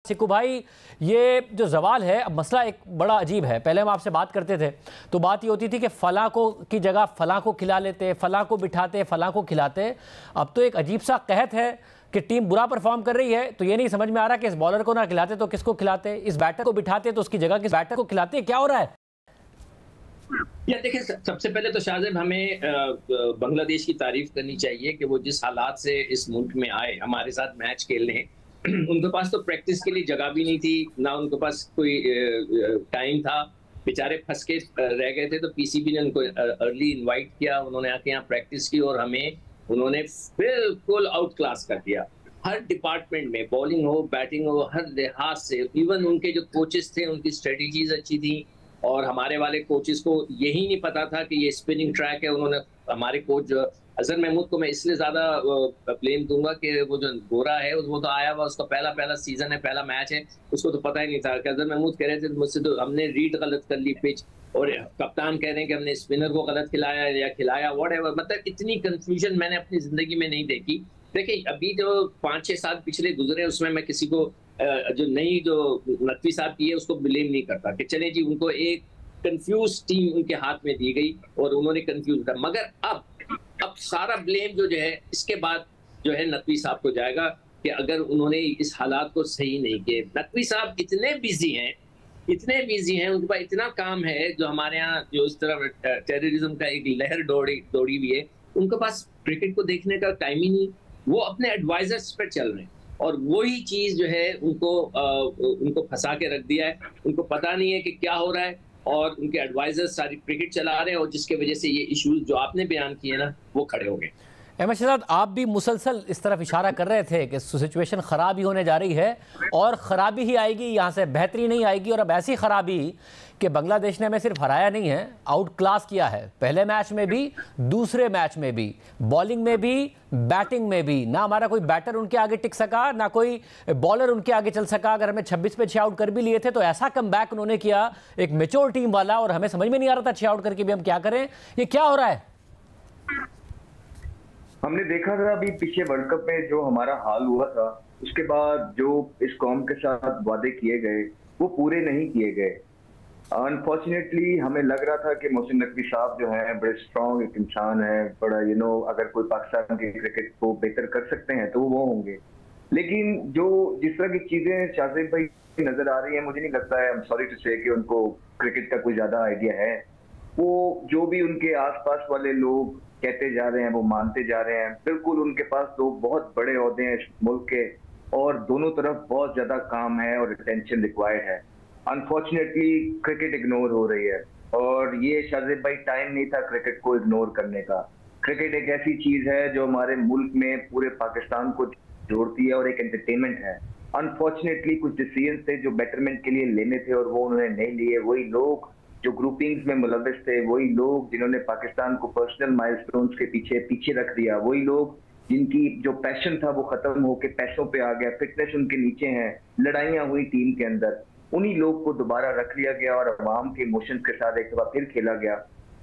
सिक्कू भाई, ये जो सवाल है, अब मसला एक बड़ा अजीब है। पहले हम आपसे बात करते थे तो बात ये होती थी कि फलां को की जगह फलां को खिला लेते, फलां को बिठाते, फलां को खिलाते। अब तो एक अजीब सा कहत है कि टीम बुरा परफॉर्म कर रही है तो ये नहीं समझ में आ रहा कि इस बॉलर को ना खिलाते तो किसको खिलाते, इस बैटर को बिठाते तो उसकी जगह किस बैटर को खिलाते। क्या हो रहा है? या देखिए, सबसे पहले तो शाहजेब हमें बांग्लादेश की तारीफ करनी चाहिए कि वो जिस हालात से इस मुल्क में आए हमारे साथ मैच खेलने। उनके पास तो प्रैक्टिस के लिए जगह भी नहीं थी, ना उनके पास कोई टाइम था। बेचारे फंस के रह गए थे, तो पीसीबी ने उनको अर्ली इनवाइट किया। उन्होंने आके यहाँ प्रैक्टिस की और हमें उन्होंने बिल्कुल आउट क्लास कर दिया हर डिपार्टमेंट में, बॉलिंग हो बैटिंग हो, हर लिहाज से। इवन उनके जो कोचेस थे उनकी स्ट्रेटजीज अच्छी थी और हमारे वाले कोचेस को यही नहीं पता था कि ये स्पिनिंग ट्रैक है। उन्होंने हमारे कोच अजहर महमूद को मैं इसलिए ज्यादा ब्लेम दूंगा कि वो जो गोरा है वो तो आया हुआ, उसका पहला सीजन है, पहला मैच है, उसको तो पता ही नहीं था। कि अजहर महमूद कह रहे थे मुझसे तो हमने रीड गलत कर ली पिच, और कप्तान कह रहे हैं कि हमने स्पिनर को गलत खिलाया या खिलाया, व्हाटएवर। मतलब इतनी कंफ्यूजन मैंने अपनी जिंदगी में नहीं देखी। देखिए, अभी जो 5-6 साल पिछले गुजरे उसमें मैं किसी को जो नई जो नकवी साहब की है उसको ब्लेम नहीं करता कि चले जी उनको एक कंफ्यूज टीम उनके हाथ में दी गई और उन्होंने कंफ्यूज कर। मगर अब सारा ब्लेम जो है इसके बाद जो है नकवी साहब को जाएगा कि अगर उन्होंने इस हालात को सही नहीं किए। नकवी साहब इतने बिजी हैं, उनके पास इतना काम है। जो हमारे यहाँ जो इस तरह टेररिज्म का एक लहर दौड़ी हुई है, उनके पास क्रिकेट को देखने का टाइम ही नहीं। वो अपने एडवाइजर्स पर चल रहे हैं और वही चीज जो है उनको फंसा के रख दिया है। उनको पता नहीं है कि क्या हो रहा है और उनके एडवाइजर्स सारी क्रिकेट चला रहे हैं, और जिसके वजह से ये इश्यूज जो आपने बयान किए ना वो खड़े हो गए। अहमद शहजाद, आप भी मुसलसल इस तरफ इशारा कर रहे थे कि सिचुएशन ख़राब ही होने जा रही है और ख़राबी ही आएगी, यहाँ से बेहतरी नहीं आएगी। और अब ऐसी ख़राबी कि बांग्लादेश ने हमें सिर्फ हराया नहीं है, आउट क्लास किया है। पहले मैच में भी, दूसरे मैच में भी, बॉलिंग में भी, बैटिंग में भी। ना हमारा कोई बैटर उनके आगे टिक सका, ना कोई बॉलर उनके आगे चल सका। अगर हमें 26 पे 6 आउट कर भी लिए थे तो ऐसा कमबैक उन्होंने किया, एक मैच्योर टीम वाला, और हमें समझ में नहीं आ रहा था 6 आउट करके भी हम क्या करें। ये क्या हो रहा है? हमने देखा था अभी पीछे वर्ल्ड कप में जो हमारा हाल हुआ था, उसके बाद जो इस कौम के साथ वादे किए गए वो पूरे नहीं किए गए। अनफॉर्चुनेटली हमें लग रहा था कि मोहसिन नकवी साहब जो हैं बड़े स्ट्रॉन्ग एक इंसान है, बड़ा अगर कोई पाकिस्तान की क्रिकेट को बेहतर कर सकते हैं तो वो होंगे। लेकिन जो जिस तरह की चीजें शाहजेब भाई नजर आ रही है, मुझे नहीं लगता है, आई एम सॉरी टू से, कि उनको क्रिकेट का कोई ज्यादा आइडिया है। वो जो भी उनके आसपास वाले लोग कहते जा रहे हैं वो मानते जा रहे हैं। बिल्कुल उनके पास दो बहुत बड़े ओहदे हैं इस मुल्क के और दोनों तरफ बहुत ज्यादा काम है और अटेंशन रिक्वायर्ड है। अनफॉर्चुनेटली क्रिकेट इग्नोर हो रही है और ये शाहजेब भाई टाइम नहीं था क्रिकेट को इग्नोर करने का। क्रिकेट एक ऐसी चीज है जो हमारे मुल्क में पूरे पाकिस्तान को जोड़ती है और एक एंटरटेनमेंट है। अनफॉर्चुनेटली कुछ डिसीजन थे जो बेटरमेंट के लिए लेने थे और वो उन्होंने नहीं लिए। वही लोग जो ग्रुपिंग्स में मुलविस थे, वही लोग जिन्होंने पाकिस्तान को पर्सनल माइलस्टोन्स के पीछे रख दिया, वही लोग जिनकी जो पैशन था वो खत्म होकर पैसों पे आ गया, फिटनेस उनके नीचे है, लड़ाइयां हुई टीम के अंदर, उन्हीं लोग को दोबारा रख लिया गया और अवाम के इमोशंस के साथ एक दफा फिर खेला गया।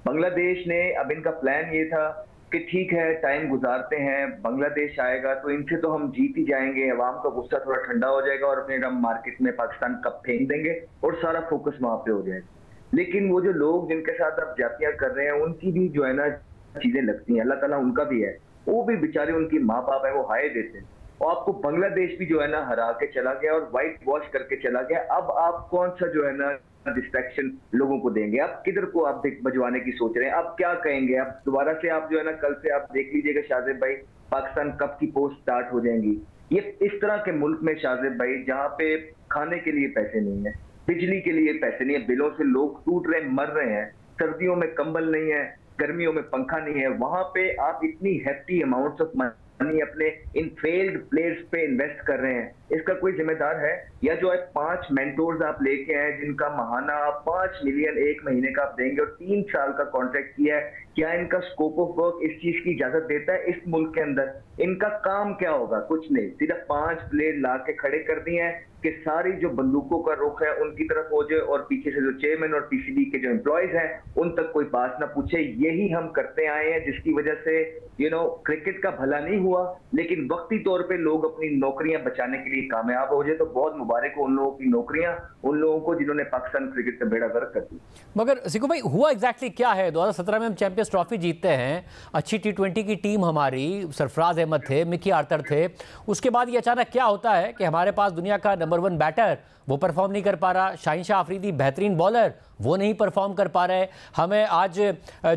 बांग्लादेश ने अब इनका प्लान ये था कि ठीक है टाइम गुजारते हैं, बांग्लादेश आएगा तो इनसे तो हम जीत ही जाएंगे, अवाम का गुस्सा थोड़ा ठंडा हो जाएगा और अपने हम मार्केट में पाकिस्तान कप फेंक देंगे और सारा फोकस वहां पे हो जाएगा। लेकिन वो जो लोग जिनके साथ आप जातियां कर रहे हैं उनकी भी जो है ना चीजें लगती हैं, अल्लाह ताला उनका भी है, वो भी बेचारे उनकी माँ बाप है, वो हाय देते हैं। और आपको बांग्लादेश भी जो है ना हरा के चला गया और व्हाइट वॉश करके चला गया। अब आप कौन सा जो है ना डिस्ट्रैक्शन लोगों को देंगे? आप किधर को आप बजवाने की सोच रहे हैं? आप क्या कहेंगे? आप दोबारा से आप जो है ना कल से आप देख लीजिएगा शाहजेब भाई, पाकिस्तान कप की पोस्ट स्टार्ट हो जाएंगी। ये इस तरह के मुल्क में शाहजेब भाई जहाँ पे खाने के लिए पैसे नहीं है, बिजली के लिए पैसे नहीं है, बिलों से लोग टूट रहे मर रहे हैं, सर्दियों में कंबल नहीं है, गर्मियों में पंखा नहीं है, वहां पे आप इतनी हैफ्टी अमाउंट्स ऑफ मनी अपने इन फेल्ड प्लेयर्स पे इन्वेस्ट कर रहे हैं। इसका कोई जिम्मेदार है? या जो है 5 मेंटोर्स आप लेके आए जिनका महाना 5 मिलियन एक महीने का आप देंगे और 3 साल का कॉन्ट्रैक्ट किया है, क्या इनका स्कोप ऑफ वर्क इस चीज की इजाजत देता है इस मुल्क के अंदर? इनका काम क्या होगा? कुछ नहीं, सिर्फ 5 प्लेयर ला के खड़े कर दिए हैं कि सारी जो बंदूकों का रुख है उनकी तरफ हो जाए और पीछे से जो चेयरमैन और पीसीबी के जो एम्प्लॉयज हैं उन तक कोई बात ना पूछे। यही हम करते आए हैं जिसकी वजह से क्रिकेट का भला नहीं हुआ, लेकिन वक्ती तौर पे लोग अपनी नौकरियां बचाने के लिए कामयाब हो जाए तो बहुत मुबारक हो उन लोगों की नौकरियां, उन लोगों को जिन्होंने पाकिस्तान क्रिकेट का बेड़ा गर्क कर दिया। मगर सिकू भाई हुआ एग्जैक्टली क्या है? 2017 में हम चैंपियंस ट्रॉफी जीतते हैं, अच्छी T20 की टीम हमारी, सरफराज अहमद थे, मिकी आर्थर थे, उसके बाद ये अचानक क्या होता है कि हमारे पास दुनिया का नंबर 1 बैटर वो परफॉर्म नहीं कर पा रहा, शाहीन शाह अफरीदी बेहतरीन बॉलर वो नहीं परफॉर्म कर पा रहे। हमें आज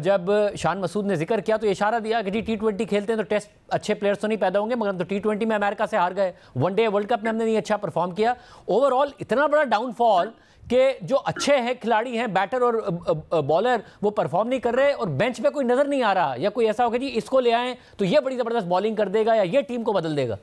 जब शान मसूद ने जिक्र किया तो इशारा दिया कि जी T20 खेलते हैं तो टेस्ट अच्छे प्लेयर्स तो नहीं पैदा होंगे, मगर हम तो T20 में अमेरिका से हार गए, वनडे वर्ल्ड कप में हमने नहीं अच्छा परफॉर्म किया। ओवरऑल इतना बड़ा डाउनफॉल कि जो अच्छे हैं खिलाड़ी हैं बैटर और बॉलर वो परफॉर्म नहीं कर रहे और बेंच पे कोई नजर नहीं आ रहा, या कोई ऐसा होगा जी इसको ले आए तो ये बड़ी जबरदस्त बॉलिंग कर देगा या ये टीम को बदल देगा।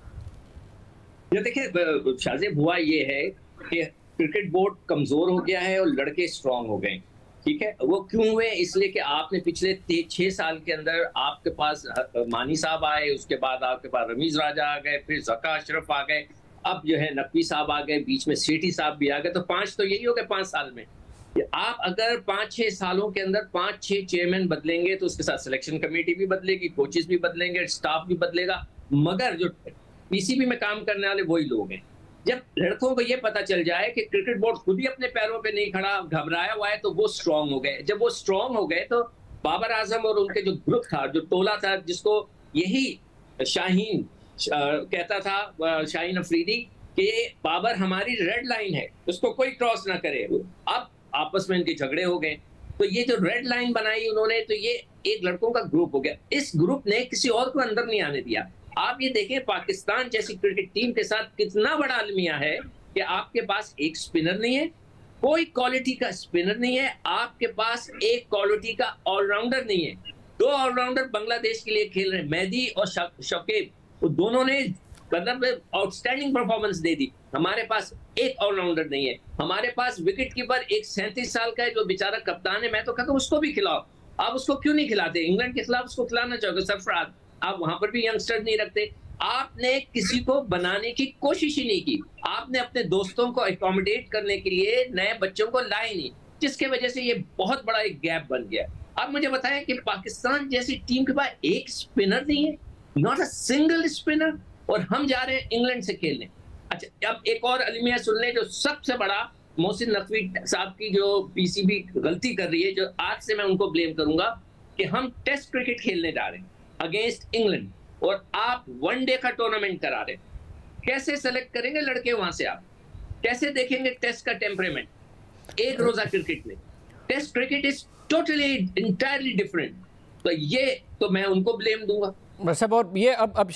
ये देखिए शाहजेब, हुआ ये है कि क्रिकेट बोर्ड कमजोर हो गया है और लड़के स्ट्रांग हो गए। ठीक है, वो क्यों हुए? इसलिए कि आपने पिछले 6 साल के अंदर आपके पास मानी साहब आए, उसके बाद आपके पास रमीज राजा आ गए, फिर जका अशरफ आ गए, अब जो है नकवी साहब आ गए, बीच में सेठी साहब भी आ गए, तो 5 तो यही हो गए 5 साल में। आप अगर 5-6 सालों के अंदर 5-6 चेयरमैन बदलेंगे तो उसके साथ सिलेक्शन कमेटी भी बदलेगी, कोचेस भी बदलेंगे, स्टाफ भी बदलेगा, मगर जो पीसीबी में काम करने वाले वही लोग हैं। जब लड़कों को ये पता चल जाए कि क्रिकेट बोर्ड खुद ही अपने पैरों पे नहीं खड़ा, घबराया हुआ है, तो वो स्ट्रांग हो गए। जब वो स्ट्रांग हो गए तो बाबर आजम और उनके जो ग्रुप था, जो टोला था, जिसको यही शाहीन कहता था, शाहीन अफरीदी, कि बाबर हमारी रेड लाइन है, उसको कोई क्रॉस ना करे। अब आपस में इनके झगड़े हो गए, तो ये जो रेड लाइन बनाई उन्होंने, तो ये एक लड़कों का ग्रुप हो गया। इस ग्रुप ने किसी और को अंदर नहीं आने दिया। आप ये देखें पाकिस्तान जैसी क्रिकेट टीम के साथ कितना बड़ा अलमिया है कि आपके पास एक स्पिनर नहीं है, कोई क्वालिटी का स्पिनर नहीं है, आपके पास एक क्वालिटी का ऑलराउंडर नहीं है। 2 ऑलराउंडर बांग्लादेश के लिए खेल रहे हैं, मेहदी और शकीब, वो दोनों ने मतलब आउटस्टैंडिंग परफॉर्मेंस दे दी। हमारे पास एक ऑलराउंडर नहीं है। हमारे पास विकेट कीपर एक 37 साल का है जो बेचारा कप्तान है। मैं तो कहता हूँ उसको भी खिलाओ। आप उसको क्यों नहीं खिलाते? इंग्लैंड के खिलाफ उसको खिलाना चाहोगे, सरफराज। आप वहां पर भी यंगस्टर नहीं रखते। आपने किसी को बनाने की कोशिश ही नहीं की। आपने अपने दोस्तों को एकोमोडेट करने के लिए नए बच्चों को लाए नहीं, जिसके वजह से ये बहुत बड़ा एक गैप बन गया। अब मुझे बताएं कि पाकिस्तान जैसी टीम के पास एक स्पिनर नहीं है, नॉट अ सिंगल स्पिनर, और हम जा रहे हैं इंग्लैंड से खेलने। अच्छा, अब एक और अलमिया सुन ले, जो सबसे बड़ा मोहसिन नकवी साहब की जो पीसीबी गलती कर रही है, जो आज से मैं उनको ब्लेम करूंगा, कि हम टेस्ट क्रिकेट खेलने जा रहे हैं अगेंस्ट इंग्लैंड और आप वनडे का टूर्नामेंट करा रहे। कैसे सेलेक्ट करेंगे लड़के वहां से? आप कैसे देखेंगे टेस्ट का टेम्परेमेंट एक रोजा क्रिकेट में? Test cricket is totally entirely different. तो ये तो मैं उनको ब्लेम दूंगा। साहब, और ये अब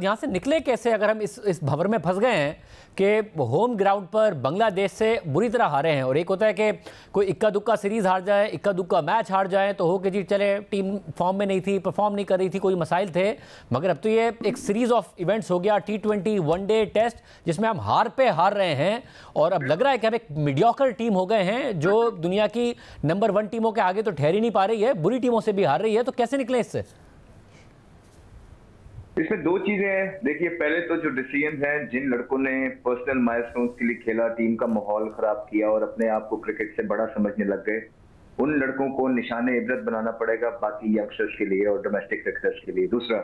यहाँ से निकले कैसे अगर हम इस भंवर में फंस गए हैं कि होम ग्राउंड पर बांग्लादेश से बुरी तरह हारे हैं? और एक होता है कि कोई इक्का दुक्का सीरीज हार जाए, इक्का दुक्का मैच हार जाए तो हो कि जी चले टीम फॉर्म में नहीं थी, परफॉर्म नहीं कर रही थी, कोई मसाइल थे। मगर अब तो ये एक सीरीज ऑफ इवेंट्स हो गया, T20, वनडे, टेस्ट, जिसमें हम हार पे हार रहे हैं। और अब लग रहा है कि हम एक मीडियोकर टीम हो गए हैं जो दुनिया की नंबर 1 टीमों के आगे तो ठहर ही नहीं पा रही है, बुरी टीमों से भी हार रही है। तो कैसे निकले इससे? इसमें 2 चीजें हैं। देखिए, पहले तो जो डिसीजंस हैं, जिन लड़कों ने पर्सनल माइलस्टोन्स के लिए खेला, टीम का माहौल खराब किया और अपने आप को क्रिकेट से बड़ा समझने लग गए, उन लड़कों को निशाने इबरत बनाना पड़ेगा बाकी यंगस्टर्स के लिए और डोमेस्टिक क्रिकेटर्स के लिए। दूसरा,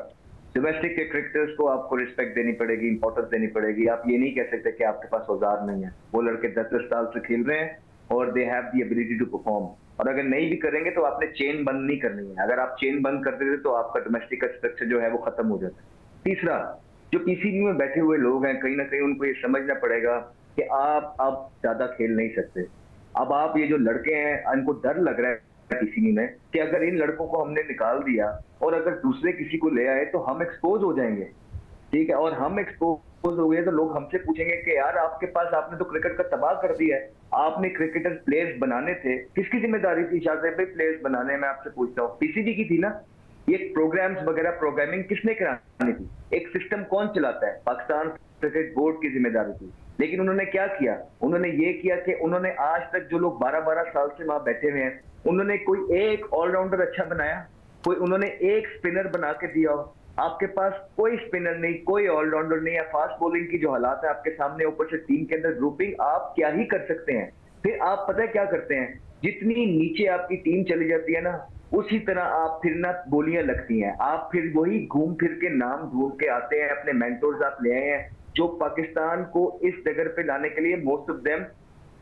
डोमेस्टिक के क्रिकेटर्स को आपको रिस्पेक्ट देनी पड़ेगी, इंपॉर्टेंस देनी पड़ेगी। आप ये नहीं कह सकते कि आपके पास औजार नहीं है। वो लड़के 10-10 साल से खेल रहे हैं और they have the ability to perform. और अगर नहीं भी करेंगे तो आपने चेन बंद नहीं करनी है। अगर आप चेन बंद कर देते तो आपका डोमेस्टिक का स्ट्रक्चर जो है वो खत्म हो जाता है। तीसरा, जो पीसीबी में बैठे हुए लोग हैं, कहीं ना कहीं उनको ये समझना पड़ेगा कि आप अब ज्यादा खेल नहीं सकते। अब आप ये जो लड़के हैं, इनको डर लग रहा है पीसीबी में कि अगर इन लड़कों को हमने निकाल दिया और अगर दूसरे किसी को ले आए तो हम एक्सपोज हो जाएंगे। ठीक है, और हम एक्सपोज हो गए तो लोग हमसे पूछेंगे कि यार आपके पास, आपने तो क्रिकेट का तबाह कर दिया है। आपने क्रिकेटर प्लेयर्स बनाने थे, किसकी जिम्मेदारी थी शाहजेब भाई प्लेयर्स बनाने? मैं आपसे पूछता हूँ, पीसीबी की थी ना। ये प्रोग्राम्स वगैरह, प्रोग्रामिंग किसने करानी थी? एक सिस्टम कौन चलाता है? पाकिस्तान क्रिकेट बोर्ड की जिम्मेदारी थी। लेकिन उन्होंने क्या किया? उन्होंने ये किया कि उन्होंने आज तक जो लोग 12-12 साल से वहां बैठे हुए हैं, उन्होंने कोई एक ऑलराउंडर अच्छा बनाया? कोई उन्होंने एक स्पिनर बना के दिया हो? आपके पास कोई स्पिनर नहीं, कोई ऑलराउंडर नहीं है। फास्ट बॉलिंग की जो हालात है आपके सामने, ऊपर से टीम के अंदर ग्रुपिंग, आप क्या ही कर सकते हैं? फिर आप पता है क्या करते हैं? जितनी नीचे आपकी टीम चली जाती है ना, उसी तरह आप फिर ना बोलियां लगती हैं। आप फिर वही घूम फिर के नाम ढूंढ के आते हैं, अपने मेंटोर्स आप ले आए हैं, जो पाकिस्तान को इस जगह पे लाने के लिए मोस्ट ऑफ देम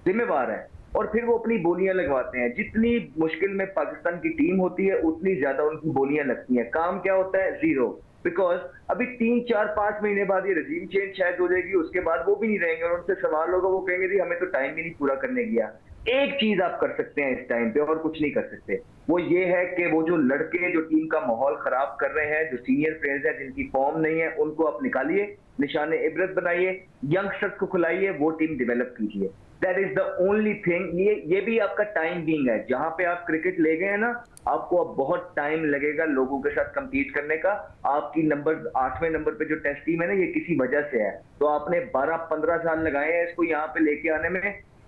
जिम्मेवार है, और फिर वो अपनी बोलियां लगवाते हैं। जितनी मुश्किल में पाकिस्तान की टीम होती है उतनी ज्यादा उनकी बोलियां लगती हैं। काम क्या होता है? जीरो। बिकॉज अभी 3-4-5 महीने बाद ये रजीम चेंज शायद हो जाएगी, उसके बाद वो भी नहीं रहेंगे और उनसे सवाल होगा, वो कहेंगे जी हमें तो टाइम ही नहीं पूरा करने गया। एक चीज आप कर सकते हैं इस टाइम पे और कुछ नहीं कर सकते, वो ये है कि वो जो लड़के जो टीम का माहौल खराब कर रहे हैं, जो सीनियर प्लेयर्स हैं जिनकी फॉर्म नहीं है, उनको आप निकालिए, निशाने इबरत बनाइए, यंगस्टर्स को खिलाइए, वो टीम डेवलप कीजिए। That is the only thing. ये भी आपका टाइम बीइंग है। जहां पे आप क्रिकेट ले गए हैं ना, आपको अब बहुत टाइम लगेगा लोगों के साथ compete करने का। आपकी नंबर 8वें नंबर पे जो टेस्ट टीम है ना, ये किसी वजह से है। तो आपने 12-15 साल लगाए हैं इसको यहाँ पे लेके आने में।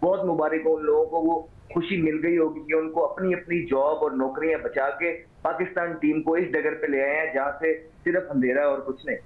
बहुत मुबारक हो उन लोगों को, वो खुशी मिल गई होगी कि उनको अपनी अपनी जॉब और नौकरियां बचा के पाकिस्तान टीम को इस जगह पे ले आए हैं जहां से सिर्फ अंधेरा है और कुछ नहीं।